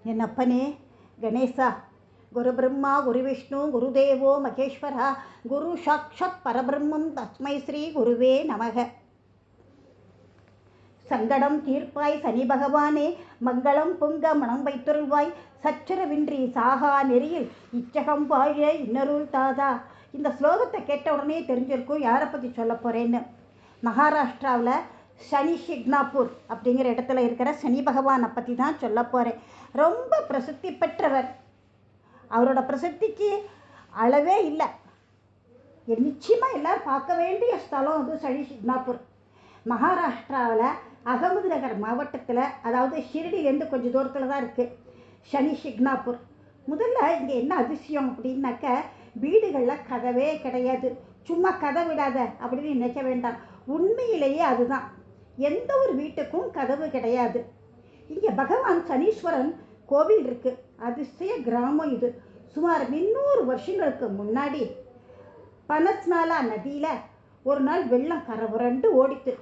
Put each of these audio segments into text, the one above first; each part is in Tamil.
என் அப்பனே கணேசா, குரு பிரம்மா குரு விஷ்ணு குருதேவோ மகேஸ்வரா, குரு சாக்ஷாத் பரபிரம்மம் தஸ்மை ஸ்ரீ குருவே நமக. சங்கடம் தீர்ப்பாய் சனி பகவானே, மங்களம் பொங்க மனம் வைத்துருள்வாய், சச்சரவின்றி சாகா நெறியில் இச்சகம் வாழ இன்னருள் தாதா. இந்த ஸ்லோகத்தை கேட்ட உடனே தெரிஞ்சிருக்கும் யாரை பற்றி சொல்ல போகிறேன்னு. மகாராஷ்டிராவில் சனி ஷிக்னாப்பூர் அப்படிங்கிற இடத்துல இருக்கிற சனி பகவானை பற்றி தான் சொல்ல போகிறேன். ரொம்ப பிரசித்தி பெற்றவர். அவரோட பிரசித்திக்கு அளவே இல்லை. நிச்சயமாக எல்லோரும் பார்க்க வேண்டிய ஸ்தலம் அது சனி ஷிக்னாப்பூர். மகாராஷ்டிராவில் அகமது நகர் மாவட்டத்தில், அதாவது ஷிரடியிலேருந்து கொஞ்சம் தூரத்தில் தான் இருக்குது சனி ஷிக்னாப்பூர். முதல்ல இங்கே என்ன அதிசயம் அப்படின்னாக்க, வீடுகளில் கதவே கிடையாது. சும்மா கதை விடாத அப்படின்னு நினைக்க வேண்டாம், உண்மையிலேயே அதுதான். எந்த ஒரு வீட்டுக்கும் கதவு கிடையாது. இங்கே பகவான் சனீஸ்வரன் கோவில் இருக்குது. அதிசய கிராமம் இது. சுமார் 300 வருஷங்களுக்கு முன்னாடி பனஸ்நாலா நதியில் ஒரு நாள் வெள்ளம் கரபுரண்டு ஓடித்து.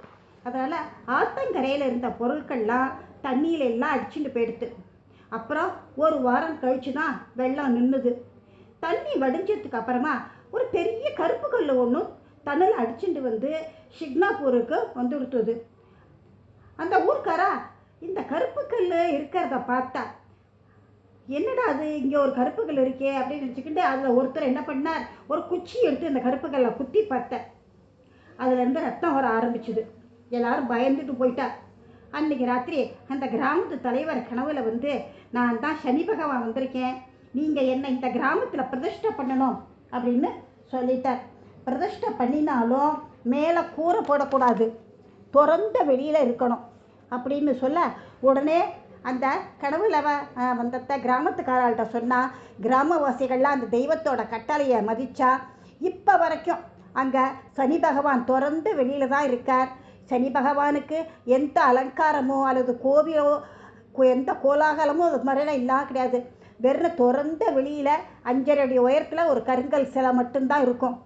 அதனால் ஆத்தங்கரையில் இருந்த பொருட்கள்லாம் தண்ணியில எல்லாம் அடிச்சுட்டு போயிடுத்து. அப்புறம் ஒரு வாரம் கழிச்சு தான் வெள்ளம் நின்றுது. தண்ணி வடிஞ்சதுக்கு அப்புறமா ஒரு பெரிய கருப்பு கல் ஒன்று தண்ணில் அடிச்சுட்டு வந்து ஷிக்னாப்பூருக்கு வந்து கொடுத்தது. அந்த ஊர்க்காரா இந்த கருப்பு கல் இருக்கிறத பார்த்தா, என்னடா அது இங்கே ஒரு கருப்பு கல் இருக்கே அப்படின்னு நினச்சிக்கிட்டு அதில் ஒருத்தர் என்ன பண்ணார், ஒரு குச்சி எடுத்து இந்த கருப்பு கல்லை குத்தி பார்த்தேன். அதுலேருந்து ரத்தம் வர ஆரம்பிச்சுது. எல்லாரும் பயந்துட்டு போயிட்டா. அன்றைக்கி ராத்திரி அந்த கிராமத்து தலைவர் கனவுல வந்து, நான் தான் சனி பகவான் வந்திருக்கேன், நீங்கள் என்னை இந்த கிராமத்தில் பிரதிஷ்டை பண்ணணும் அப்படின்னு சொல்லிட்டார். பிரதிஷ்டை பண்ணினாலும் மேலே கூரை போடக்கூடாது, திறந்த வெளியில் இருக்கணும் அப்படின்னு சொல்ல, உடனே அந்த கனவுல வந்த கிராமத்துக்காரர்கிட்ட சொன்னால், கிராமவாசிகள்லாம் அந்த தெய்வத்தோட கட்டளையை மதித்தா இப்போ வரைக்கும் அங்கே சனி பகவான் திறந்து வெளியில் தான் இருக்கார். சனி பகவானுக்கு எந்த அலங்காரமோ அல்லது கோவிலோ எந்த கோலாகலமோ அது மாதிரிலாம் இல்லாமல் கிடையாது. வெறும் திறந்த வெளியில் 5.5 அடி உயரத்தில் ஒரு கருங்கல் சிலை மட்டும்தான் இருக்கும்.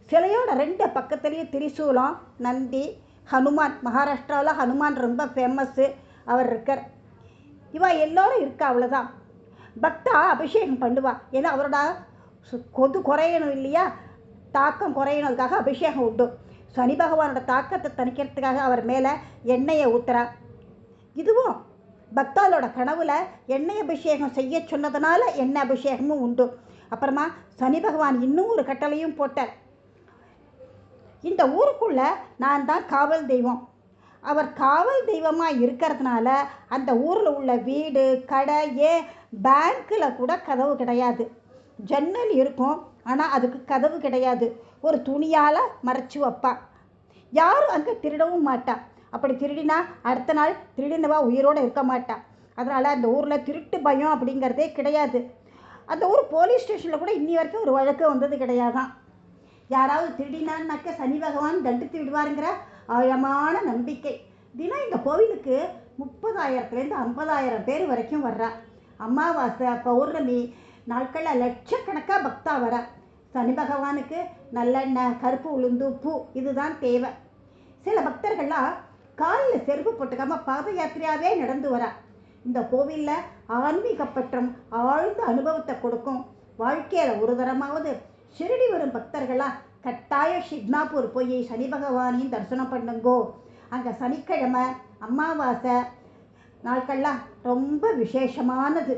சிலையோட 2 பக்கத்துலேயும் திரிசூலம், நந்தி, ஹனுமான். மகாராஷ்டிராவில் ஹனுமான் ரொம்ப ஃபேமஸ்ஸு. அவர் இருக்கார். இவா எல்லோரும் இருக்கா, அவ்வளோதான். பக்தா அபிஷேகம் பண்ணுவா. ஏன்னா அவரோட கொது குறையணும் இல்லையா, தாக்கம் குறையணுக்காக அபிஷேகம் உண்டு. சனி பகவானோட தாக்கத்தை தணிக்கிறதுக்காக அவர் மேலே எண்ணெயை ஊத்துறா. இதுவும் பக்தாலோட கனவுல எண்ணெய் அபிஷேகம் செய்ய சொன்னதுனால எண்ணெய் அபிஷேகமும் உண்டு. அப்புறமா சனி பகவான் இன்னும் ஒரு கட்டளையும் போட்டார். இந்த ஊருக்குள்ள நான் தான் காவல் தெய்வம். அவர் காவல் தெய்வமாக இருக்கிறதுனால அந்த ஊரில் உள்ள வீடு, கடை, ஏன் பேங்க்கில் கூட கதவு கிடையாது. ஜன்னல் இருக்கும், ஆனால் அதுக்கு கதவு கிடையாது. ஒரு துணியால் மறைச்சி வைப்பா. யாரும் அங்கே திருடவும் மாட்டா. அப்படி திருடினா அடுத்த நாள் திருடினவா உயிரோடு இருக்க மாட்டா. அதனால் அந்த ஊரில் திருட்டு பயம் அப்படிங்கிறதே கிடையாது. அந்த ஊர் போலீஸ் ஸ்டேஷனில் கூட இன்னி வரைக்கும் ஒரு வழக்கு வந்தது கிடையாதான். யாராவது திருடினான்னாக்க சனி பகவான் தண்டித்து விடுவாருங்கிற ஆழமான நம்பிக்கை. தினம் இந்த கோவிலுக்கு 30,000லேருந்து 50,000 பேர் வரைக்கும் வர்றா. அமாவாசை, பௌர்ணமி நாட்களில் லட்சக்கணக்காக பக்தா வர. சனி பகவானுக்கு நல்லெண்ணெய், கருப்பு உளுந்து, பூ இதுதான் தேவை. சில பக்தர்கள்லாம் காலில் செருப்பு போட்டுக்காமல் பாத யாத்திரையாகவே நடந்து வரா. இந்த கோவிலில் ஆன்மீக பற்றம் ஆழ்ந்த அனுபவத்தை கொடுக்கும். வாழ்க்கையில் ஒரு தரமாவது ஷிரடி வரும் பக்தர்களாக கட்டாய ஷிக்னாப்பூர் போய் சனி பகவானையும் தரிசனம் பண்ணுங்கோ. அங்கே சனிக்கிழமை, அமாவாசை நாட்கள்லாம் ரொம்ப விசேஷமானது.